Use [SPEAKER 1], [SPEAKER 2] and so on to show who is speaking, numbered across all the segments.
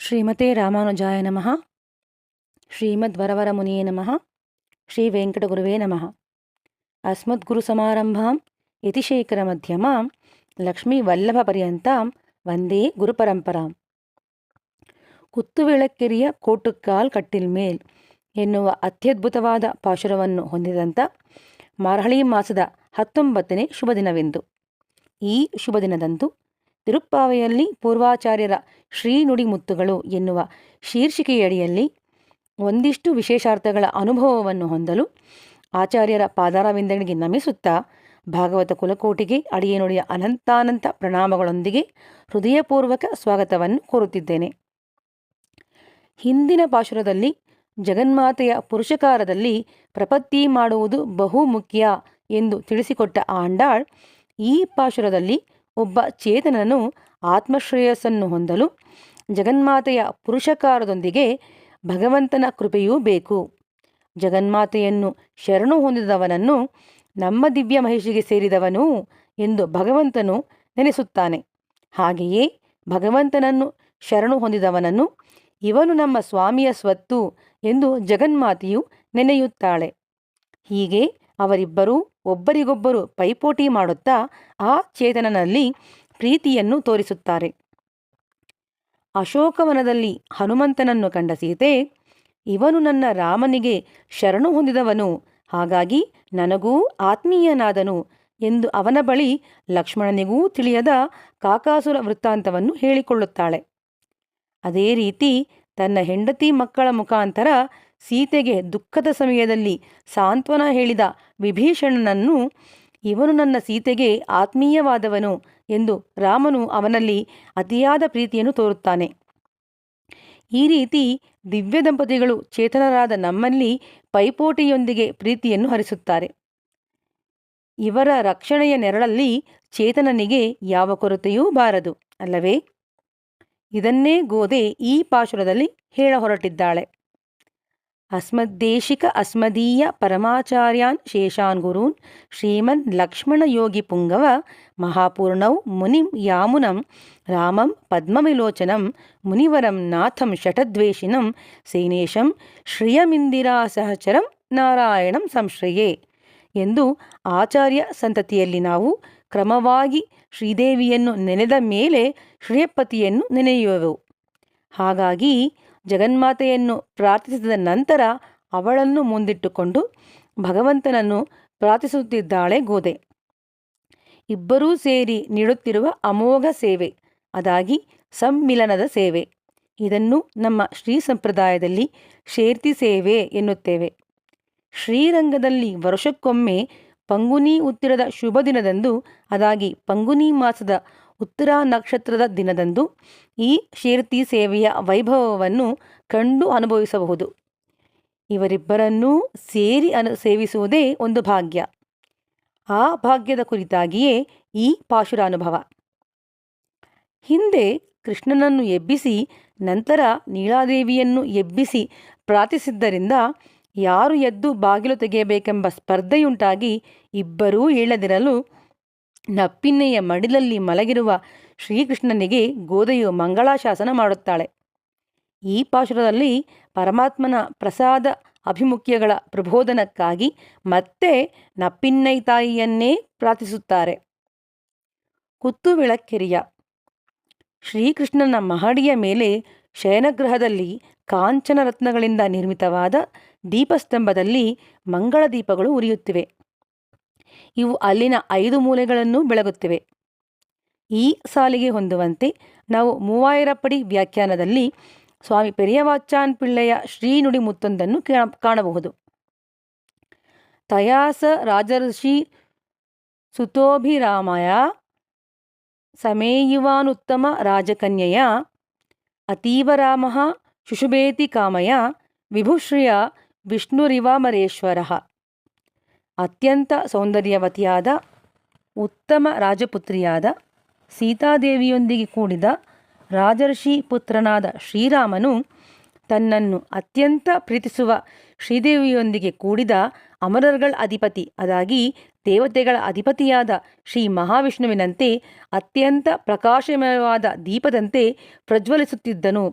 [SPEAKER 1] ಶ್ರೀಮತೆ ರಾಮಾನುಜಾಯ ನಮಃ. ಶ್ರೀಮದ್ವರವರಮುನಿಯೇ ನಮಃ. ಶ್ರೀ ವೆಂಕಟಗುರುವೇ ನಮಃ. ಅಸ್ಮದ್ಗುರುಸಮಾರಂಭಾಂ ಯತಿಶೇಖರಮಧ್ಯಮಾಂ ಲಕ್ಷ್ಮೀವಲ್ಲಭಪರ್ಯಂತಾಂ ವಂದೇ ಗುರುಪರಂಪರಾಂ. ಕುತ್ತುವಿಳಕ್ಕೆರಿಯ ಕೋಟುಕ್ಕಾಲ್ ಕಟ್ಟಿಲ್ಮೇಲ್ ಎನ್ನುವ ಅತ್ಯದ್ಭುತವಾದ ಪಾಶುರವನ್ನು ಹೊಂದಿದಂಥ ಮಾರ್ಹಳಿ ಮಾಸದ 19ನೇ ಶುಭ ದಿನವೆಂದು. ಈ ಶುಭ ದಿನದಂದು ತಿರುಪ್ಪಾವೆಯಲ್ಲಿ ಪೂರ್ವಾಚಾರ್ಯರ ಶ್ರೀನುಡಿಮುತ್ತುಗಳು ಎನ್ನುವ ಶೀರ್ಷಿಕೆಯಡಿಯಲ್ಲಿ ಒಂದಿಷ್ಟು ವಿಶೇಷಾರ್ಥಗಳ ಅನುಭವವನ್ನು ಹೊಂದಲು ಆಚಾರ್ಯರ ಪಾದಾರವಿಂದಗಳಿಗೆ ನಮಿಸುತ್ತಾ ಭಾಗವತ ಕುಲಕೋಟಿಗೆ ಅಡಿಯನುಡಿಯ ಅನಂತಾನಂತ ಪ್ರಣಾಮಗಳೊಂದಿಗೆ ಹೃದಯಪೂರ್ವಕ ಸ್ವಾಗತವನ್ನು ಕೋರುತ್ತಿದ್ದೇನೆ. ಹಿಂದಿನ ಪಾಶುರದಲ್ಲಿ ಜಗನ್ಮಾತೆಯ ಪುರುಷಕಾರದಲ್ಲಿ ಪ್ರಪತ್ತಿ ಮಾಡುವುದು ಬಹು ಮುಖ್ಯ ಎಂದು ತಿಳಿಸಿಕೊಟ್ಟ ಆಂಡಾಳ್ ಈ ಪಾಶುರದಲ್ಲಿ ಒಬ್ಬ ಚೇತನನು ಆತ್ಮಶ್ರೇಯಸ್ಸನ್ನು ಹೊಂದಲು ಜಗನ್ಮಾತೆಯ ಪುರುಷಕಾರದೊಂದಿಗೆ ಭಗವಂತನ ಕೃಪೆಯೂ ಬೇಕು. ಜಗನ್ಮಾತೆಯನ್ನು ಶರಣು ಹೊಂದಿದವನನ್ನು ನಮ್ಮ ದಿವ್ಯ ಮಹಿಷಿಗೆ ಸೇರಿದವನು ಎಂದು ಭಗವಂತನು ನೆನೆಸುತ್ತಾನೆ. ಹಾಗೆಯೇ ಭಗವಂತನನ್ನು ಶರಣು ಹೊಂದಿದವನನ್ನು ಇವನು ನಮ್ಮ ಸ್ವಾಮಿಯ ಸ್ವತ್ತು ಎಂದು ಜಗನ್ಮಾತೆಯು ನೆನೆಯುತ್ತಾಳೆ. ಹೀಗೆ ಅವರಿಬ್ಬರೂ ಒಬ್ಬರಿಗೊಬ್ಬರು ಪೈಪೋಟಿ ಮಾಡುತ್ತಾ ಆ ಚೇತನನಲ್ಲಿ ಪ್ರೀತಿಯನ್ನು ತೋರಿಸುತ್ತಾರೆ. ಅಶೋಕವನದಲ್ಲಿ ಹನುಮಂತನನ್ನು ಕಂಡ ಸೀತೆ, ಇವನು ನನ್ನ ರಾಮನಿಗೆ ಶರಣು ಹೊಂದಿದವನು, ಹಾಗಾಗಿ ನನಗೂ ಆತ್ಮೀಯನಾದನು ಎಂದು ಅವನ ಬಳಿ ಲಕ್ಷ್ಮಣನಿಗೂ ತಿಳಿಯದ ಕಾಕಾಸುರ ವೃತ್ತಾಂತವನ್ನು ಹೇಳಿಕೊಳ್ಳುತ್ತಾಳೆ. ಅದೇ ರೀತಿ ತನ್ನ ಹೆಂಡತಿ ಮಕ್ಕಳ ಮುಖಾಂತರ ಸೀತೆಗೆ ದುಃಖದ ಸಮಯದಲ್ಲಿ ಸಾಂತ್ವನ ಹೇಳಿದ ವಿಭೀಷಣನನ್ನು ಇವನು ನನ್ನ ಸೀತೆಗೆ ಆತ್ಮೀಯವಾದವನು ಎಂದು ರಾಮನು ಅವನಲ್ಲಿ ಅತಿಯಾದ ಪ್ರೀತಿಯನ್ನು ತೋರುತ್ತಾನೆ. ಈ ರೀತಿ ದಿವ್ಯ ದಂಪತಿಗಳು ಚೇತನರಾದ ನಮ್ಮಲ್ಲಿ ಪೈಪೋಟಿಯೊಂದಿಗೆ ಪ್ರೀತಿಯನ್ನು ಹರಿಸುತ್ತಾರೆ. ಇವರ ರಕ್ಷಣೆಯ ನೆರಳಲ್ಲಿ ಚೇತನನಿಗೆ ಯಾವ ಕೊರತೆಯೂ ಬಾರದು ಅಲ್ಲವೇ? ಇದನ್ನೇ ಗೋದೆ ಈ ಪಾಶುರದಲ್ಲಿ ಹೇಳ ಹೊರಟಿದ್ದಾಳೆ. ಅಸ್ಮದ್ದೇಶಿಕ ಅಸ್ಮದೀಯ ಪರಮಾಚಾರ್ಯಾನ್ ಶೇಷಾನ್ ಗುರೂನ್ ಶ್ರೀಮನ್ ಲಕ್ಷ್ಮಣ ಯೋಗಿ ಪುಂಗವ ಮಹಾಪೂರ್ಣೌ ಮುನಿಂ ಯಾಮುನಂ ರಾಮಂ ಪದ್ಮವಿಲೋಚನಂ ಮುನಿವರಂ ನಾಥಂ ಶಠದ್ವೇಷಿಣಂ ಸೇನೇಶಂ ಶ್ರಿಯಮಿಂದಿರಾ ಸಹಚರಂ ನಾರಾಯಣಂ ಸಂಶ್ರಯೇ ಎಂದು ಆಚಾರ್ಯ ಸಂತತಿಯಲ್ಲಿ ನಾವು ಕ್ರಮವಾಗಿ ಶ್ರೀದೇವಿಯನ್ನು ನೆನೆದ ಮೇಲೆ ಶ್ರೀಯಪತಿಯನ್ನು ನೆನೆಯುವೆವು. ಹಾಗಾಗಿ ಜಗನ್ಮಾತೆಯನ್ನು ಪ್ರಾರ್ಥಿಸಿದ ನಂತರ ಅವಳನ್ನು ಮುಂದಿಟ್ಟುಕೊಂಡು ಭಗವಂತನನ್ನು ಪ್ರಾರ್ಥಿಸುತ್ತಿದ್ದಾಳೆ ಗೋದೆ. ಇಬ್ಬರೂ ಸೇರಿ ನೀಡುತ್ತಿರುವ ಅಮೋಘ ಸೇವೆ, ಅದಾಗಿ ಸಮ್ಮಿಲನದ ಸೇವೆ. ಇದನ್ನು ನಮ್ಮ ಶ್ರೀ ಸಂಪ್ರದಾಯದಲ್ಲಿ ಶೇರ್ತಿ ಸೇವೆ ಎನ್ನುತ್ತೇವೆ. ಶ್ರೀರಂಗದಲ್ಲಿ ವರ್ಷಕ್ಕೊಮ್ಮೆ ಪಂಗುನಿ ಉತ್ತಿರದ ಶುಭ ದಿನದಂದು, ಅದಾಗಿ ಪಂಗುನಿ ಮಾಸದ ಉತ್ತರ ನಕ್ಷತ್ರದ ದಿನದಂದು ಈ ಶೇರ್ತಿ ಸೇವೆಯ ವೈಭವವನ್ನು ಕಂಡು ಅನುಭವಿಸಬಹುದು. ಇವರಿಬ್ಬರನ್ನೂ ಸೇರಿ ಸೇವಿಸುವುದೇ ಒಂದು ಭಾಗ್ಯ. ಆ ಭಾಗ್ಯದ ಕುರಿತಾಗಿಯೇ ಈ ಪಾಶುರಾನುಭವ. ಹಿಂದೆ ಕೃಷ್ಣನನ್ನು ಎಬ್ಬಿಸಿ ನಂತರ ನೀಳಾದೇವಿಯನ್ನು ಎಬ್ಬಿಸಿ ಪ್ರಾರ್ಥಿಸಿದ್ದರಿಂದ ಯಾರು ಎದ್ದು ಬಾಗಿಲು ತೆಗೆಯಬೇಕೆಂಬ ಸ್ಪರ್ಧೆಯುಂಟಾಗಿ ಇಬ್ಬರೂ ಏಳದಿರಲು ನಪ್ಪಿನ್ನೆಯ ಮಡಿಲಲ್ಲಿ ಮಲಗಿರುವ ಶ್ರೀಕೃಷ್ಣನಿಗೆ ಗೋದೆಯು ಮಂಗಳಾಶಾಸನ ಮಾಡುತ್ತಾಳೆ. ಈ ಪಾಶುರದಲ್ಲಿ ಪರಮಾತ್ಮನ ಪ್ರಸಾದ ಅಭಿಮುಖ್ಯಗಳ ಪ್ರಬೋಧನಕ್ಕಾಗಿ ಮತ್ತೆ ನಪ್ಪಿನ್ನೈ ತಾಯಿಯನ್ನೇ ಪ್ರಾರ್ಥಿಸುತ್ತಾರೆ. ಕುತ್ತುವಿಳಕ್ಕೆರಿಯ ಶ್ರೀಕೃಷ್ಣನ ಮಹಡಿಯ ಮೇಲೆ ಶಯನಗೃಹದಲ್ಲಿ ಕಾಂಚನ ರತ್ನಗಳಿಂದ ನಿರ್ಮಿತವಾದ ದೀಪಸ್ತಂಭದಲ್ಲಿ ಮಂಗಳ ದೀಪಗಳು ಉರಿಯುತ್ತಿವೆ. ಇವು ಅಲ್ಲಿನ 5 ಮೂಲೆಗಳನ್ನು ಬೆಳಗುತ್ತಿವೆ. ಈ ಸಾಲಿಗೆ ಹೊಂದುವಂತೆ ನಾವು 3000 ಪಡಿ ವ್ಯಾಖ್ಯಾನದಲ್ಲಿ ಸ್ವಾಮಿ ಪೆರಿಯವಾಚಾನ್ ಪಿಳ್ಳೆಯ ಶ್ರೀನುಡಿ ಮುತ್ತೊಂದನ್ನು ಕಾಣಬಹುದು. ತಯಾಸ ರಾಜರ್ಷಿ ಸುತೋಭಿರಾಮಯ ಸಮೇಯುವಾನುತ್ತಮ ರಾಜಕನ್ಯೆಯ ಅತೀವರಾಮ ಶುಶುಬೇತಿ ಕಾಮಯ ವಿಭುಶ್ರಿಯ ವಿಷ್ಣುರಿವಾಮರೇಶ್ವರ. ಅತ್ಯಂತ ಸೌಂದರ್ಯವತಿಯಾದ ಉತ್ತಮ ರಾಜಪುತ್ರಿಯಾದ ಸೀತಾದೇವಿಯೊಂದಿಗೆ ಕೂಡಿದ ರಾಜರ್ಷಿ ಪುತ್ರನಾದ ಶ್ರೀರಾಮನು ತನ್ನನ್ನು ಅತ್ಯಂತ ಪ್ರೀತಿಸುವ ಶ್ರೀದೇವಿಯೊಂದಿಗೆ ಕೂಡಿದ ಅಮರರ್ಗಳ ಅಧಿಪತಿ, ಅದಾಗಿ ದೇವತೆಗಳ ಅಧಿಪತಿಯಾದ ಶ್ರೀ ಮಹಾವಿಷ್ಣುವಿನಂತೆ ಅತ್ಯಂತ ಪ್ರಕಾಶಮಯವಾದ ದೀಪದಂತೆ ಪ್ರಜ್ವಲಿಸುತ್ತಿದ್ದನು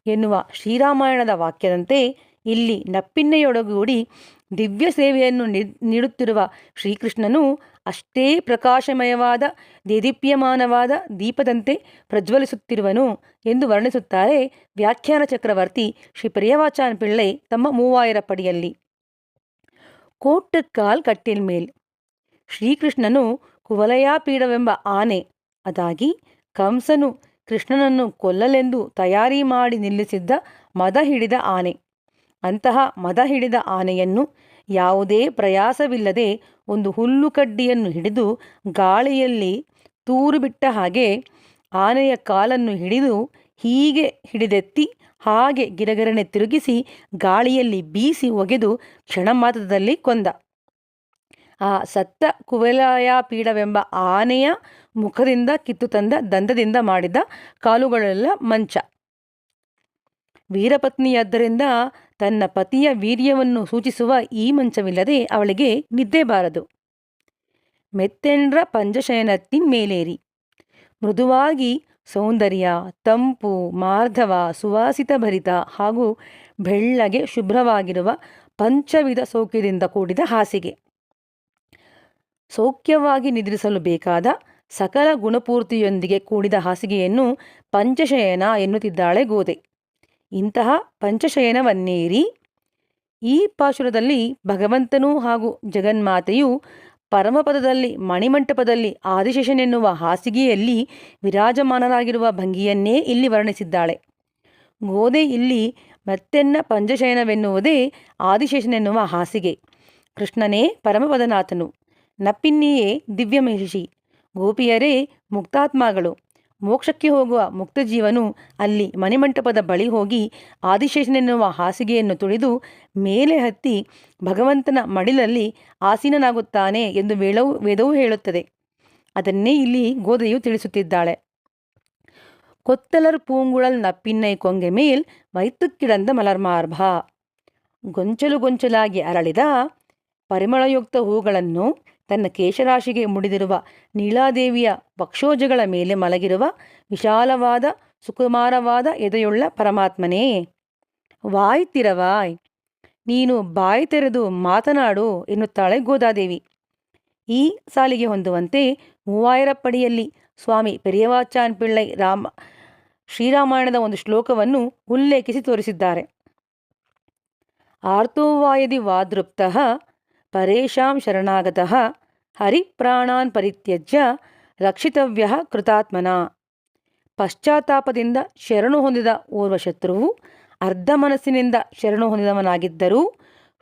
[SPEAKER 1] ಎನ್ನುವ ಶ್ರೀರಾಮಾಯಣದ ವಾಕ್ಯದಂತೆ ಇಲ್ಲಿ ನಪ್ಪಿನ್ನೆಯೊಡಗೂಡಿ ದಿವ್ಯ ಸೇವೆಯನ್ನು ನೀಡುತ್ತಿರುವ ಶ್ರೀಕೃಷ್ಣನು ಅಷ್ಟೇ ಪ್ರಕಾಶಮಯವಾದ ದೇದೀಪ್ಯಮಾನವಾದ ದೀಪದಂತೆ ಪ್ರಜ್ವಲಿಸುತ್ತಿರುವನು ಎಂದು ವರ್ಣಿಸುತ್ತಾರೆ ವ್ಯಾಖ್ಯಾನ ಚಕ್ರವರ್ತಿ ಶ್ರೀ ಪೆರಿಯವಾಚಾನ್ ಪಿಳ್ಳೈ ತಮ್ಮ 3000 ಪಡಿಯಲ್ಲಿ. ಕೋಟ್ಟುಕಾಲ್ ಕಟ್ಟಿಲ್ಮೇಲ್. ಶ್ರೀಕೃಷ್ಣನು ಕುವಲಯಾಪೀಡವೆಂಬ ಆನೆ ಅದಾಗಿ ಕಂಸನು ಕೃಷ್ಣನನ್ನು ಕೊಲ್ಲಲೆಂದು ತಯಾರಿ ಮಾಡಿ ನಿಲ್ಲಿಸಿದ್ದ ಮದ ಹಿಡಿದ ಆನೆ. ಅಂತಹ ಮದ ಹಿಡಿದ ಆನೆಯನ್ನು ಯಾವುದೇ ಪ್ರಯಾಸವಿಲ್ಲದೆ ಒಂದು ಹುಲ್ಲುಕಡ್ಡಿಯನ್ನು ಹಿಡಿದು ಗಾಳಿಯಲ್ಲಿ ತೂರು ಬಿಟ್ಟ ಹಾಗೆ ಆನೆಯ ಕಾಲನ್ನು ಹಿಡಿದು ಹೀಗೆ ಹಿಡಿದೆತ್ತಿ ಹಾಗೆ ಗಿರಗಿರನೆ ತಿರುಗಿಸಿ ಗಾಳಿಯಲ್ಲಿ ಬೀಸಿ ಒಗೆದು ಕ್ಷಣಮಾತ್ರದಲ್ಲಿ ಕೊಂದ. ಆ ಸತ್ತ ಕುವಲಯಾಪೀಡವೆಂಬ ಆನೆಯ ಮುಖದಿಂದ ಕಿತ್ತು ತಂದ ದಂತದಿಂದ ಮಾಡಿದ ಕಾಲುಗಳೆಲ್ಲ ಮಂಚ. ವೀರಪತ್ನಿಯಾದ್ದರಿಂದ ತನ್ನ ಪತಿಯ ವೀರ್ಯವನ್ನು ಸೂಚಿಸುವ ಈ ಮಂಚವಿಲ್ಲದೆ ಅವಳಿಗೆ ನಿದ್ದೆ ಬಾರದು. ಮೆತ್ತೆಂಡ್ರ ಪಂಜಶಯನತ್ತಿನ್ ಮೇಲೇರಿ. ಮೃದುವಾಗಿ ಸೌಂದರ್ಯ, ತಂಪು, ಮಾರ್ಧವ, ಸುವಾಸಿತಭರಿತ ಹಾಗೂ ಬೆಳ್ಳಗೆ ಶುಭ್ರವಾಗಿರುವ ಪಂಚವಿಧ ಸೌಖ್ಯದಿಂದ ಕೂಡಿದ ಹಾಸಿಗೆ. ಸೌಖ್ಯವಾಗಿ ನಿದ್ರಿಸಲು ಬೇಕಾದ ಸಕಲ ಗುಣಪೂರ್ತಿಯೊಂದಿಗೆ ಕೂಡಿದ ಹಾಸಿಗೆಯನ್ನು ಪಂಚಶಯನ ಎನ್ನುತ್ತಿದ್ದಾಳೆ ಗೋದೆ. ಇಂತಹ ಪಂಚಶಯನವನ್ನೇರಿ ಈ ಪಾಶುರದಲ್ಲಿ ಭಗವಂತನೂ ಹಾಗೂ ಜಗನ್ಮಾತೆಯು ಪರಮಪದದಲ್ಲಿ ಮಣಿಮಂಟಪದಲ್ಲಿ ಆದಿಶೇಷನೆನ್ನುವ ಹಾಸಿಗೆಯಲ್ಲಿ ವಿರಾಜಮಾನರಾಗಿರುವ ಭಂಗಿಯನ್ನೇ ಇಲ್ಲಿ ವರ್ಣಿಸಿದ್ದಾಳೆ. ಗೋದೆ ಇಲ್ಲಿ ಮತ್ತೆನ್ನ ಪಂಚಶಯನವೆನ್ನುವುದೇ ಆದಿಶೇಷನೆನ್ನುವ ಹಾಸಿಗೆ. ಕೃಷ್ಣನೇ ಪರಮಪದನಾಥನು, ನಪ್ಪಿನ್ನಿಯೇ ದಿವ್ಯಮಹಿಷಿ, ಗೋಪಿಯರೇ ಮುಕ್ತಾತ್ಮಗಳು. ಮೋಕ್ಷಕ್ಕೆ ಹೋಗುವ ಮುಕ್ತಜೀವನು ಅಲ್ಲಿ ಮಣಿಮಂಟಪದ ಬಳಿ ಹೋಗಿ ಆದಿಶೇಷನೆನ್ನುವ ಹಾಸಿಗೆಯನ್ನು ತುಳಿದು ಮೇಲೆ ಹತ್ತಿ ಭಗವಂತನ ಮಡಿಲಲ್ಲಿ ಆಸೀನನಾಗುತ್ತಾನೆ ಎಂದು ವೇದವು ಹೇಳುತ್ತದೆ. ಅದನ್ನೇ ಇಲ್ಲಿ ಗೋದೆಯು ತಿಳಿಸುತ್ತಿದ್ದಾಳೆ. ಕೊತ್ತಲರ್ ಪೂಂಗುಳಲ್ ನಪ್ಪಿನ್ನೈ ಕೊಂಗೆ ಮೇಲ್ ವೈತುಕ್ಕಿಡಂದ ಮಲರ್ಮಾರ್ಭ. ಗೊಂಚಲು ಗೊಂಚಲಾಗಿ ಅರಳಿದ ಪರಿಮಳಯುಕ್ತ ಹೂಗಳನ್ನು ತನ್ನ ಕೇಶರಾಶಿಗೆ ಮುಡಿದಿರುವ ನೀಳಾದೇವಿಯ ವಕ್ಷೋಜಗಳ ಮೇಲೆ ಮಲಗಿರುವ ವಿಶಾಲವಾದ ಸುಕುಮಾರವಾದ ಎದೆಯುಳ್ಳ ಪರಮಾತ್ಮನೇ, ವಾಯ್ ತಿರವಾಯ್, ನೀನು ಬಾಯಿ ತೆರೆದು ಮಾತನಾಡು ಎನ್ನುತ್ತಾಳೆ ಗೋದಾದೇವಿ. ಈ ಸಾಲಿಗೆ ಹೊಂದುವಂತೆ 3000 ಪಡಿಯಲ್ಲಿ ಸ್ವಾಮಿ ಪೆರಿಯವಾಚಾನ್ ಪಿಳ್ಳೈ ಶ್ರೀರಾಮಾಯಣದ ಒಂದು ಶ್ಲೋಕವನ್ನು ಉಲ್ಲೇಖಿಸಿ ತೋರಿಸಿದ್ದಾರೆ. ಆರ್ತೋವಾಯದಿ ವಾದೃಪ್ತಃ ಪರೇಶಾಂ ಶರಣಾಗತಃ ಹರಿಪ್ರಾಣಾನ್ ಪರಿತ್ಯಜ್ಯ ರಕ್ಷಿತವ್ಯ ಕೃತಾತ್ಮನ. ಪಶ್ಚಾತ್ತಾಪದಿಂದ ಶರಣು ಹೊಂದಿದ ಓರ್ವ ಶತ್ರುವು ಅರ್ಧ ಮನಸ್ಸಿನಿಂದ ಶರಣು ಹೊಂದಿದವನಾಗಿದ್ದರೂ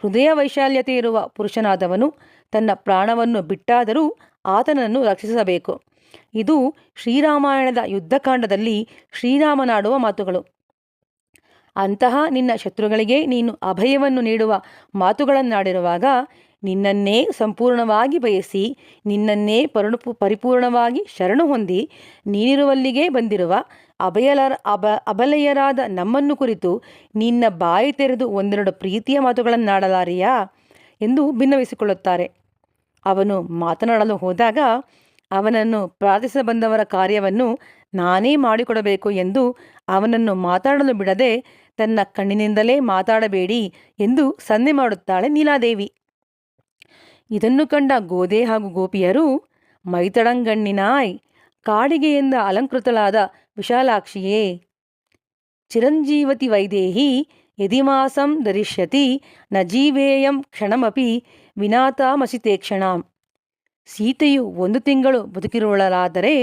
[SPEAKER 1] ಹೃದಯ ವೈಶಾಲ್ಯತೆ ಇರುವ ಪುರುಷನಾದವನು ತನ್ನ ಪ್ರಾಣವನ್ನು ಬಿಟ್ಟಾದರೂ ಆತನನ್ನು ರಕ್ಷಿಸಬೇಕು. ಇದು ಶ್ರೀರಾಮಾಯಣದ ಯುದ್ಧಕಾಂಡದಲ್ಲಿ ಶ್ರೀರಾಮನಾಡುವ ಮಾತುಗಳು. ಅಂತಹ ನಿನ್ನ ಶತ್ರುಗಳಿಗೆ ನೀನು ಅಭಯವನ್ನು ನೀಡುವ ಮಾತುಗಳನ್ನಾಡಿರುವಾಗ ನಿನ್ನನ್ನೇ ಸಂಪೂರ್ಣವಾಗಿ ಬಯಸಿ ನಿನ್ನನ್ನೇ ಪರಿಪೂರ್ಣವಾಗಿ ಶರಣು ಹೊಂದಿ ನೀನಿರುವಲ್ಲಿಗೆ ಬಂದಿರುವ ಅಬಲೆಯರಾದ ನಮ್ಮನ್ನು ಕುರಿತು ನಿನ್ನ ಬಾಯಿ ತೆರೆದು ಒಂದೆರಡು ಪ್ರೀತಿಯ ಮಾತುಗಳನ್ನಾಡಲಾರಿಯಾ ಎಂದು ಭಿನ್ನವಿಸಿಕೊಳ್ಳುತ್ತಾರೆ. ಅವನು ಮಾತನಾಡಲು ಹೋದಾಗ ಅವನನ್ನು ಪ್ರಾರ್ಥಿಸ ಬಂದವರ ಕಾರ್ಯವನ್ನು ನಾನೇ ಮಾಡಿಕೊಡಬೇಕು ಎಂದು ಅವನನ್ನು ಮಾತಾಡಲು ಬಿಡದೆ ತನ್ನ ಕಣ್ಣಿನಿಂದಲೇ ಮಾತಾಡಬೇಡಿ ಎಂದು ಸನ್ನೆ ಮಾಡುತ್ತಾಳೆ ನೀಲಾದೇವಿ. ಇದನ್ನು ಕಂಡ ಗೋದೆ ಹಾಗೂ ಗೋಪಿಯರು ಮೈತಡಂಗಣ್ಣಿನಾಯ್, ಕಾಡಿಗೆಯಿಂದ ಅಲಂಕೃತಳಾದ ವಿಶಾಲಾಕ್ಷಿಯೇ, ಚಿರಂಜೀವತಿ ವೈದೇಹಿ ಯದಿಮಾಸಂ ಧರಿಷ್ಯತಿ ನ ಜೀವೇಯಂ ಕ್ಷಣಮಪಿ ವಿನಾತಾಮಸಿತೆ ಕ್ಷಣಾಂ. ಸೀತೆಯು 1 ತಿಂಗಳು ಬದುಕಿರುವಳಾದರೆ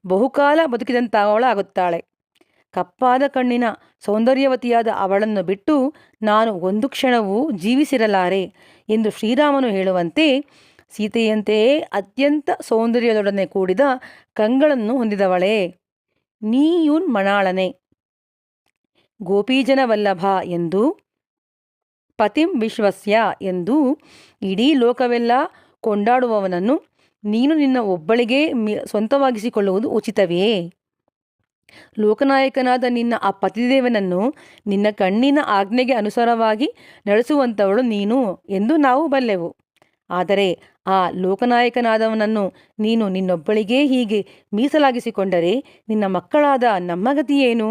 [SPEAKER 1] ಬಹುಕಾಲ ಬದುಕಿದಂತಾಗುತ್ತಾಳೆ. ಕಪ್ಪಾದ ಕಣ್ಣಿನ ಸೌಂದರ್ಯವತಿಯಾದ ಅವಳನ್ನು ಬಿಟ್ಟು ನಾನು 1 ಕ್ಷಣವೂ ಜೀವಿಸಿರಲಾರೆ ಎಂದು ಶ್ರೀರಾಮನು ಹೇಳುವಂತೆ ಸೀತೆಯಂತೆಯೇ ಅತ್ಯಂತ ಸೌಂದರ್ಯದೊಡನೆ ಕೂಡಿದ ಕಂಗಳನ್ನು ಹೊಂದಿದವಳೇ, ನೀಯೂನ್ ಮಣಾಳನೆ, ಗೋಪೀಜನ ವಲ್ಲಭ ಎಂದು, ಪತಿಂ ವಿಶ್ವಸ್ಯ ಎಂದು ಇಡೀ ಲೋಕವೆಲ್ಲ ಕೊಂಡಾಡುವವನನ್ನು ನೀನು ನಿನ್ನ ಒಬ್ಬಳಿಗೆ ಸ್ವಂತವಾಗಿಸಿಕೊಳ್ಳುವುದು ಉಚಿತವೇ? ಲೋಕನಾಯಕನಾದ ನಿನ್ನ ಆ ಪತಿದೇವನನ್ನು ನಿನ್ನ ಕಣ್ಣಿನ ಆಜ್ಞೆಗೆ ಅನುಸಾರವಾಗಿ ನಡೆಸುವಂಥವಳು ನೀನು ಎಂದು ನಾವು ಬಲ್ಲೆವು. ಆದರೆ ಆ ಲೋಕನಾಯಕನಾದವನನ್ನು ನೀನು ನಿನ್ನೊಬ್ಬಳಿಗೇ ಹೀಗೆ ಮೀಸಲಾಗಿಸಿಕೊಂಡರೆ ನಿನ್ನ ಮಕ್ಕಳಾದ ನಮ್ಮ ಗತಿಯೇನು?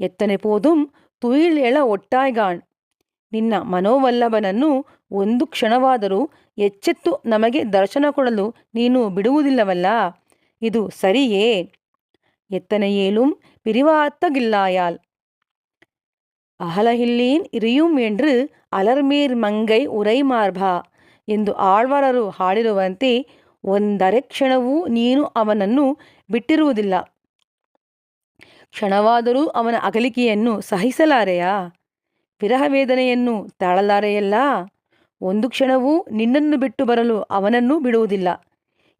[SPEAKER 1] ಎತ್ತನೆ ಪೋದುಂ ತುಯಿಲ್ ಎಳ ಒಟ್ಟಾಯ್ಗಾಣ್. ನಿನ್ನ ಮನೋವಲ್ಲಭನನ್ನು ಒಂದು ಕ್ಷಣವಾದರೂ ಎಚ್ಚೆತ್ತು ನಮಗೆ ದರ್ಶನ ಕೊಡಲು ನೀನು ಬಿಡುವುದಿಲ್ಲವಲ್ಲ, ಇದು ಸರಿಯೇ? ಎತ್ತನೆ ಏಲುಂ பிரிவாத்தகில்லாயால் ಅಹಲಹಿಲ್ಲೀನ್ ಇರಿಯುಂ என்று ಅಲರ್ಮೀರ್ ಮಂಗೈ ಉರೈಮಾರ್ಭಾ ಎಂದು ಆಳ್ವಾರರು ಹಾಡಿರುವಂತೆ ಒಂದರೆ ಕ್ಷಣವೂ ನೀನು ಅವನನ್ನು ಬಿಟ್ಟಿರುವುದಿಲ್ಲ. ಕ್ಷಣವಾದರೂ ಅವನ ಅಗಲಿಕೆಯನ್ನು ಸಹಿಸಲಾರೆಯಾ? ವಿರಹ ವೇದನೆಯನ್ನು ತಾಳಲಾರೆಯಲ್ಲ? ಒಂದು ಕ್ಷಣವೂ ನಿನ್ನನ್ನು ಬಿಟ್ಟು ಬರಲು ಅವನನ್ನು ಬಿಡುವುದಿಲ್ಲ.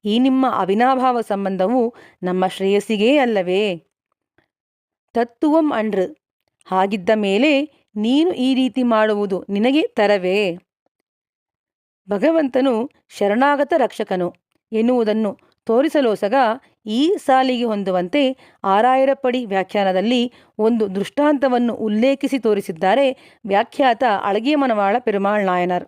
[SPEAKER 1] ಈ ನಿಮ್ಮ ಅವಿನಾಭಾವ ಸಂಬಂಧವು ನಮ್ಮ ಶ್ರೇಯಸ್ಸಿಗೇ ಅಲ್ಲವೇ? ತತ್ತುವಂ ಅನ್ರು. ಹಾಗಿದ್ದ ಮೇಲೆ ನೀನು ಈ ರೀತಿ ಮಾಡುವುದು ನಿನಗೆ ತರವೇ? ಭಗವಂತನು ಶರಣಾಗತ ರಕ್ಷಕನು ಎನ್ನುವುದನ್ನು ತೋರಿಸಲೋಸಗ ಈ ಸಾಲಿಗೆ ಹೊಂದುವಂತೆ ಆರಾಯರಪ್ಪಡಿ ವ್ಯಾಖ್ಯಾನದಲ್ಲಿ ಒಂದು ದೃಷ್ಟಾಂತವನ್ನು ಉಲ್ಲೇಖಿಸಿ ತೋರಿಸಿದ್ದಾರೆ ವ್ಯಾಖ್ಯಾತ ಅಳಗಿಯ ಮನವಾಳ ಪೆರುಮಾಳ್ ನಾಯನರ್.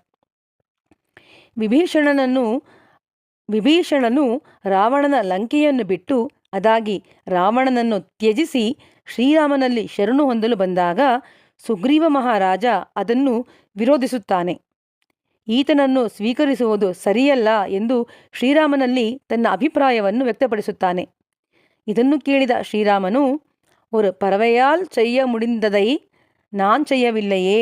[SPEAKER 1] ವಿಭೀಷಣನು ರಾವಣನ ಲಂಕೆಯನ್ನು ಬಿಟ್ಟು ಅದಾಗಿ ರಾವಣನನ್ನು ತ್ಯಜಿಸಿ ಶ್ರೀರಾಮನಲ್ಲಿ ಶರಣು ಹೊಂದಲು ಬಂದಾಗ ಸುಗ್ರೀವ ಮಹಾರಾಜ ಅದನ್ನು ವಿರೋಧಿಸುತ್ತಾನೆ. ಈತನನ್ನು ಸ್ವೀಕರಿಸುವುದು ಸರಿಯಲ್ಲ ಎಂದು ಶ್ರೀರಾಮನಲ್ಲಿ ತನ್ನ ಅಭಿಪ್ರಾಯವನ್ನು ವ್ಯಕ್ತಪಡಿಸುತ್ತಾನೆ. ಇದನ್ನು ಕೇಳಿದ ಶ್ರೀರಾಮನು, ஒரு பறவையால் செய்ய முடிந்ததை நான் செய்யவில்லையே,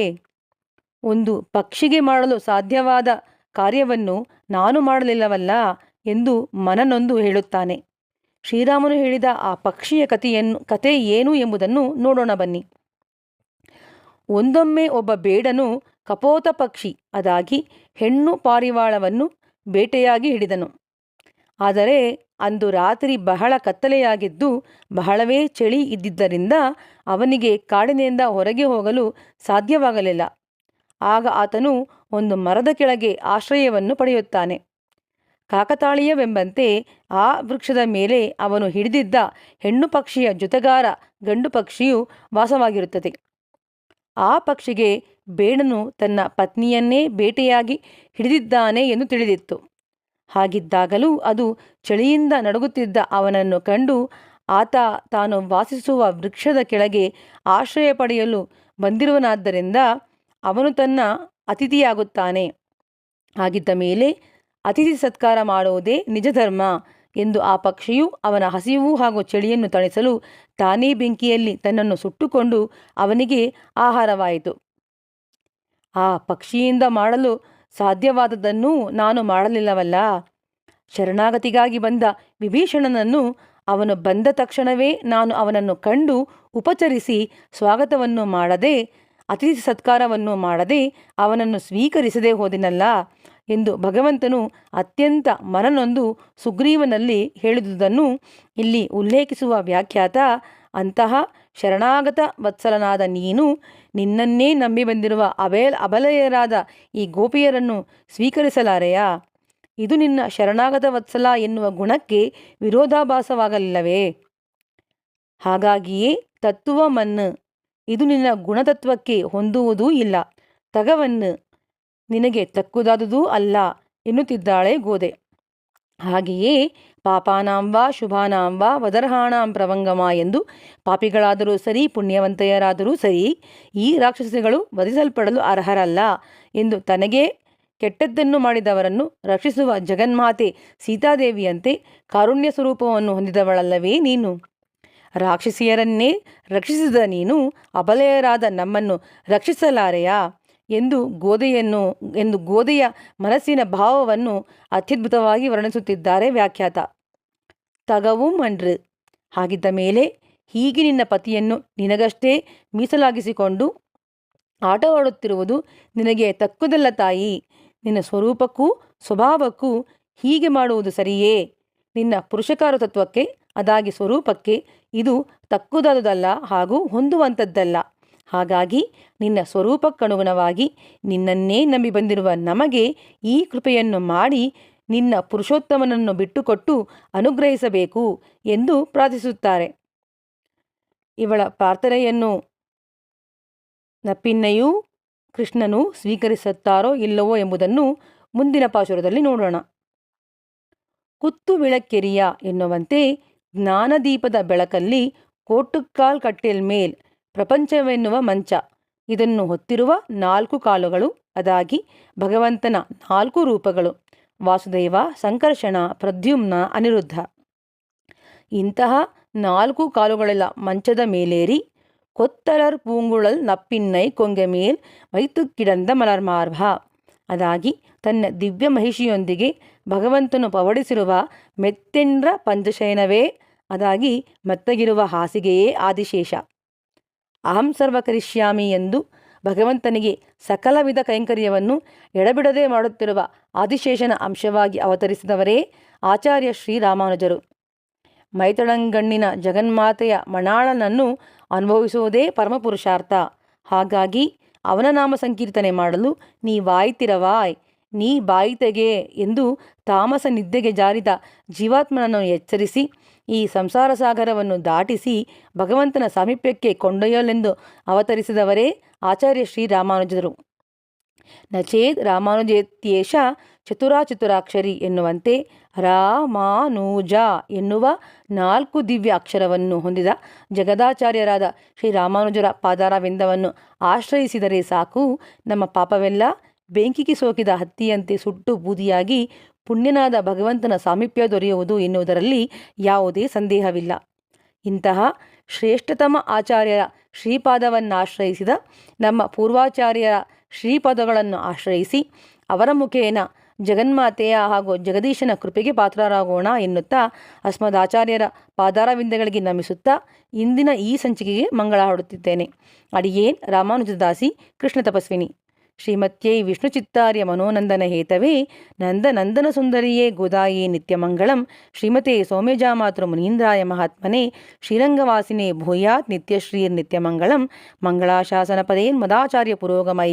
[SPEAKER 1] ಒಂದು ಪಕ್ಷಿಗೆ ಮಾಡಲು ಸಾಧ್ಯವಾದ ಕಾರ್ಯವನ್ನು ನಾನು ಮಾಡಲಿಲ್ಲವಲ್ಲ ಎಂದು ಮನನೊಂದು ಹೇಳುತ್ತಾನೆ. ಶ್ರೀರಾಮನು ಹೇಳಿದ ಆ ಪಕ್ಷಿಯ ಕತೆ ಏನು ಎಂಬುದನ್ನು ನೋಡೋಣ ಬನ್ನಿ. ಒಂದೊಮ್ಮೆ ಒಬ್ಬ ಬೇಡನು ಕಪೋತ ಪಕ್ಷಿ ಅದಾಗಿ ಹೆಣ್ಣು ಪಾರಿವಾಳವನ್ನು ಬೇಟೆಯಾಗಿ ಹಿಡಿದನು. ಆದರೆ ಅಂದು ರಾತ್ರಿ ಬಹಳ ಕತ್ತಲೆಯಾಗಿದ್ದು ಬಹಳವೇ ಚಳಿ ಇದ್ದಿದ್ದರಿಂದ ಅವನಿಗೆ ಕಾಡಿನಿಂದ ಹೊರಗೆ ಹೋಗಲು ಸಾಧ್ಯವಾಗಲಿಲ್ಲ. ಆಗ ಆತನು ಒಂದು ಮರದ ಕೆಳಗೆ ಆಶ್ರಯವನ್ನು ಪಡೆಯುತ್ತಾನೆ. ಕಾಕತಾಳೀಯವೆಂಬಂತೆ ಆ ವೃಕ್ಷದ ಮೇಲೆ ಅವನು ಹಿಡಿದಿದ್ದ ಹೆಣ್ಣು ಪಕ್ಷಿಯ ಜೊತೆಗಾರ ಗಂಡು ಪಕ್ಷಿಯು ವಾಸವಾಗಿರುತ್ತದೆ. ಆ ಪಕ್ಷಿಗೆ ಬೇಡನು ತನ್ನ ಪತ್ನಿಯನ್ನೇ ಬೇಟೆಯಾಗಿ ಹಿಡಿದಿದ್ದಾನೆ ಎಂದು ತಿಳಿದಿತ್ತು. ಹಾಗಿದ್ದಾಗಲೂ ಅದು ಚಳಿಯಿಂದ ನಡುಗುತ್ತಿದ್ದ ಅವನನ್ನು ಕಂಡು ಆತ ತಾನು ವಾಸಿಸುವ ವೃಕ್ಷದ ಕೆಳಗೆ ಆಶ್ರಯ ಪಡೆಯಲು ಬಂದಿರುವನಾದ್ದರಿಂದ ಅವನು ತನ್ನ ಅತಿಥಿಯಾಗುತ್ತಾನೆ. ಹಾಗಿದ್ದ ಮೇಲೆ ಅತಿಥಿ ಸತ್ಕಾರ ಮಾಡುವುದೇ ನಿಜ ಧರ್ಮ ಎಂದು ಆ ಪಕ್ಷಿಯು ಅವನ ಹಸಿವು ಹಾಗೂ ಚಳಿಯನ್ನು ತಣಿಸಲು ತಾನೇ ಬೆಂಕಿಯಲ್ಲಿ ತನ್ನನ್ನು ಸುಟ್ಟುಕೊಂಡು ಅವನಿಗೆ ಆಹಾರವಾಯಿತು. ಆ ಪಕ್ಷಿಯಿಂದ ಮಾಡಲು ಸಾಧ್ಯವಾದದ್ದನ್ನು ನಾನು ಮಾಡಲಿಲ್ಲವಲ್ಲ. ಶರಣಾಗತಿಗಾಗಿ ಬಂದ ವಿಭೀಷಣನನ್ನು ಅವನು ಬಂದ ತಕ್ಷಣವೇ ನಾನು ಅವನನ್ನು ಕಂಡು ಉಪಚರಿಸಿ ಸ್ವಾಗತವನ್ನು ಮಾಡದೆ, ಅತಿಥಿ ಸತ್ಕಾರವನ್ನು ಮಾಡದೆ ಅವನನ್ನು ಸ್ವೀಕರಿಸದೆ ಹೋದಿನಲ್ಲ ಎಂದು ಭಗವಂತನು ಅತ್ಯಂತ ಮನನೊಂದು ಸುಗ್ರೀವನಲ್ಲಿ ಹೇಳಿದುದನ್ನು ಇಲ್ಲಿ ಉಲ್ಲೇಖಿಸುವ ವ್ಯಾಖ್ಯಾತ, ಅಂತಹ ಶರಣಾಗತ ವತ್ಸಲನಾದ ನೀನು ನಿನ್ನನ್ನೇ ನಂಬಿ ಬಂದಿರುವ ಅಬಲೆಯರಾದ ಈ ಗೋಪಿಯರನ್ನು ಸ್ವೀಕರಿಸಲಾರೆಯಾ? ಇದು ನಿನ್ನ ಶರಣಾಗತ ವತ್ಸಲ ಎನ್ನುವ ಗುಣಕ್ಕೆ ವಿರೋಧಾಭಾಸವಾಗಲಿಲ್ಲವೇ? ಹಾಗಾಗಿಯೇ ತತ್ತುವ ಮಣ್ಣು, ಇದು ನಿನ್ನ ಗುಣತತ್ವಕ್ಕೆ ಹೊಂದುವುದೂ ಇಲ್ಲ, ತಗವನ್ನು ನಿನಗೆ ತಕ್ಕುದಾದುದೂ ಅಲ್ಲ ಎನ್ನುತ್ತಿದ್ದಾಳೆ ಗೋದೆ. ಹಾಗೆಯೇ ಪಾಪಾನಾಂವಾ ಶುಭಾನಾಂವಾ ವದರ್ಹಾಣಾಂ ಪ್ರವಂಗಮ ಎಂದು ಪಾಪಿಗಳಾದರೂ ಸರಿ ಪುಣ್ಯವಂತೆಯರಾದರೂ ಸರಿ ಈ ರಾಕ್ಷಸಿಗಳು ವಧಿಸಲ್ಪಡಲು ಅರ್ಹರಲ್ಲ ಎಂದು ತನಗೆ ಕೆಟ್ಟದ್ದನ್ನು ಮಾಡಿದವರನ್ನು ರಕ್ಷಿಸುವ ಜಗನ್ಮಾತೆ ಸೀತಾದೇವಿಯಂತೆ ಕಾರುಣ್ಯ ಸ್ವರೂಪವನ್ನು ಹೊಂದಿದವಳಲ್ಲವೇ ನೀನು? ರಾಕ್ಷಸಿಯರನ್ನೇ ರಕ್ಷಿಸಿದ ನೀನು ಅಬಲೆಯರಾದ ನಮ್ಮನ್ನು ರಕ್ಷಿಸಲಾರೆಯಾ ಎಂದು ಗೋದೆಯ ಮನಸ್ಸಿನ ಭಾವವನ್ನು ಅತ್ಯದ್ಭುತವಾಗಿ ವರ್ಣಿಸುತ್ತಿದ್ದಾರೆ ವ್ಯಾಖ್ಯಾತ. ತಗವು ಮಣ್ರು. ಹಾಗಿದ್ದ ಮೇಲೆ ಹೀಗೆ ನಿನ್ನ ಪತಿಯನ್ನು ನಿನಗಷ್ಟೇ ಮೀಸಲಾಗಿಸಿಕೊಂಡು ಆಟವಾಡುತ್ತಿರುವುದು ನಿನಗೆ ತಕ್ಕುದಲ್ಲ ತಾಯಿ. ನಿನ್ನ ಸ್ವರೂಪಕ್ಕೂ ಸ್ವಭಾವಕ್ಕೂ ಹೀಗೆ ಮಾಡುವುದು ಸರಿಯೇ? ನಿನ್ನ ಪುರುಷಕಾರ ತತ್ವಕ್ಕೆ ಅದಾಗಿ ಸ್ವರೂಪಕ್ಕೆ ಇದು ತಕ್ಕುದಾದುದಲ್ಲ ಹಾಗೂ ಹೊಂದುವಂಥದ್ದಲ್ಲ. ಹಾಗಾಗಿ ನಿನ್ನ ಸ್ವರೂಪಕ್ಕನುಗುಣವಾಗಿ ನಿನ್ನನ್ನೇ ನಂಬಿ ಬಂದಿರುವ ನಮಗೆ ಈ ಕೃಪೆಯನ್ನು ಮಾಡಿ ನಿನ್ನ ಪುರುಷೋತ್ತಮನನ್ನು ಬಿಟ್ಟುಕೊಟ್ಟು ಅನುಗ್ರಹಿಸಬೇಕು ಎಂದು ಪ್ರಾರ್ಥಿಸುತ್ತಾರೆ. ಇವಳ ಪ್ರಾರ್ಥನೆಯನ್ನು ನಪ್ಪಿನ್ನಯೂ ಕೃಷ್ಣನು ಸ್ವೀಕರಿಸುತ್ತಾರೋ ಇಲ್ಲವೋ ಎಂಬುದನ್ನು ಮುಂದಿನ ಪಾಶುರದಲ್ಲಿ ನೋಡೋಣ. ಕುತ್ತು ವಿಳಕ್ಕೆರಿಯ ಎನ್ನುವಂತೆ ಜ್ಞಾನದೀಪದ ಬೆಳಕಲ್ಲಿ ಕೋಟುಕ್ಕಾಲ್ ಕಟ್ಟಿಲ್ ಮೇಲ್ ಪ್ರಪಂಚವೆನ್ನುವ ಮಂಚ, ಇದನ್ನು ಹೊತ್ತಿರುವ 4 ಕಾಲುಗಳು, ಅದಾಗಿ ಭಗವಂತನ 4 ರೂಪಗಳು: ವಾಸುದೇವ, ಸಂಕರ್ಷಣ, ಪ್ರದ್ಯುಮ್ನ, ಅನಿರುದ್ಧ. ಇಂತಹ 4 ಕಾಲುಗಳೆಲ್ಲ ಮಂಚದ ಮೇಲೇರಿ ಕೊತ್ತಲರ್ ಪೂಂಗುಳಲ್ ನಪ್ಪಿನ್ನೈ ಕೊಂಗೆಮೇಲ್ ವೈತು ಕಿಡಂದ ಮಲರ್ಮಾರ್ಭ, ಅದಾಗಿ ತನ್ನ ದಿವ್ಯ ಮಹಿಷಿಯೊಂದಿಗೆ ಭಗವಂತನು ಪವಡಿಸಿರುವ ಮೆತ್ತೆಂಡ್ರ ಪಂಚಶಯನವೇ, ಅದಾಗಿ ಮೆತ್ತಗಿರುವ ಹಾಸಿಗೆಯೇ ಆದಿಶೇಷ. ಅಹಂ ಸರ್ವ ಕರಿಷ್ಯಾಮಿ ಎಂದು ಭಗವಂತನಿಗೆ ಸಕಲ ವಿಧ ಕೈಂಕರ್ಯವನ್ನು ಎಡಬಿಡದೆ ಮಾಡುತ್ತಿರುವ ಆದಿಶೇಷನ ಅಂಶವಾಗಿ ಅವತರಿಸಿದವರೇ ಆಚಾರ್ಯ ಶ್ರೀರಾಮಾನುಜರು. ಮೈತಳಂಗಣ್ಣಿನ ಜಗನ್ಮಾತೆಯ ಮಣಾಳನನ್ನು ಅನುಭವಿಸುವುದೇ ಪರಮಪುರುಷಾರ್ಥ. ಹಾಗಾಗಿ ಅವನ ನಾಮ ಸಂಕೀರ್ತನೆ ಮಾಡಲು ನೀ ವಾಯ್ತಿರವಾಯ್, ನೀ ಬಾಯಿತೆಗೆ ಎಂದು ತಾಮಸ ನಿದ್ದೆಗೆ ಜಾರಿದ ಜೀವಾತ್ಮನನ್ನು ಎಚ್ಚರಿಸಿ ಈ ಸಂಸಾರ ಸಾಗರವನ್ನು ದಾಟಿಸಿ ಭಗವಂತನ ಸಾಮೀಪ್ಯಕ್ಕೆ ಕೊಂಡೊಯ್ಯಲೆಂದು ಅವತರಿಸಿದವರೇ ಆಚಾರ್ಯ ಶ್ರೀರಾಮಾನುಜರು. ನಚೇದ್ ರಾಮಾನುಜೇತ್ಯೇಷ ಚತುರಾಚತುರಾಕ್ಷರಿ ಎನ್ನುವಂತೆ ರಾಮಾನುಜ ಎನ್ನುವ 4 ದಿವ್ಯ ಅಕ್ಷರವನ್ನು ಹೊಂದಿದ ಜಗದಾಚಾರ್ಯರಾದ ಶ್ರೀರಾಮಾನುಜರ ಪಾದಾರವಿಂದವನ್ನು ಆಶ್ರಯಿಸಿದರೆ ಸಾಕು, ನಮ್ಮ ಪಾಪವೆಲ್ಲ ಬೆಂಕಿಗೆ ಸೋಕಿದ ಹತ್ತಿಯಂತೆ ಸುಟ್ಟು ಬೂದಿಯಾಗಿ ಪುಣ್ಯನಾದ ಭಗವಂತನ ಸಾಮೀಪ್ಯ ದೊರೆಯುವುದು ಎನ್ನುವುದರಲ್ಲಿ ಯಾವುದೇ ಸಂದೇಹವಿಲ್ಲ. ಇಂತಹ ಶ್ರೇಷ್ಠತಮ ಆಚಾರ್ಯರ ಶ್ರೀಪಾದವನ್ನಾಶ್ರಯಿಸಿದ ನಮ್ಮ ಪೂರ್ವಾಚಾರ್ಯರ ಶ್ರೀಪಾದಗಳನ್ನು ಆಶ್ರಯಿಸಿ ಅವರ ಮುಖೇನ ಜಗನ್ಮಾತೆಯ ಹಾಗೂ ಜಗದೀಶನ ಕೃಪೆಗೆ ಪಾತ್ರರಾಗೋಣ ಎನ್ನುತ್ತಾ ಅಸ್ಮದಾಚಾರ್ಯರ ಪಾದಾರವಿಂದಗಳಿಗೆ ನಮಿಸುತ್ತಾ ಇಂದಿನ ಈ ಸಂಚಿಕೆಗೆ ಮಂಗಳ ಹಾಡುತ್ತಿದ್ದೇನೆ. ಅಡಿಯೇನ್ ರಾಮಾನುಜದಾಸಿ ಕೃಷ್ಣ ತಪಸ್ವಿನಿ. ಶ್ರೀಮತ್ಯೈ ವಿಷ್ಣುಚಿತ್ತಾರ್ಯ ಮನೋನಂದನ ಹೇತವೇ ನಂದನಂದನ ಸುಂದರಿಯೇ ಗೋದಾಯೇ ನಿತ್ಯಮಂಗಳಂ ಶ್ರೀಮತೆ ಸೌಮ್ಯಜಾಮಾತೃ ಮುನೀಂದ್ರಾಯ ಮಹಾತ್ಮನೆ ಶ್ರೀರಂಗವಾಸಿನೇ ಭೂಯಾತ್ ನಿತ್ಯಶ್ರೀರ್ ನಿತ್ಯಮಂಗಳಂ ಮಂಗಳಾಶಾಸನ ಪದೇನ್ ಮದಾಚಾರ್ಯ ಪುರೋಗಮೈ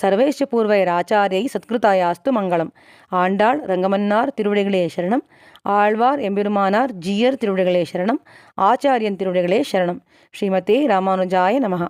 [SPEAKER 1] ಸರ್ವೈಶ್ಚ ಪೂರ್ವೈರಾಚಾರ್ಯೈ ಸತ್ಕೃತಾಯಾಸ್ತು ಮಂಗಳಂ. ஆண்டாள் ரங்கமன்னார் திருவிடைகளே சரணம். ஆழ்வார் எம்பெருமானார் ஜீயர் திருவிடைகளே சரணம். ஆச்சாரியன் திருவிடைகளே சரணம். ஸ்ரீமதே ராமானுஜாய நமஹ.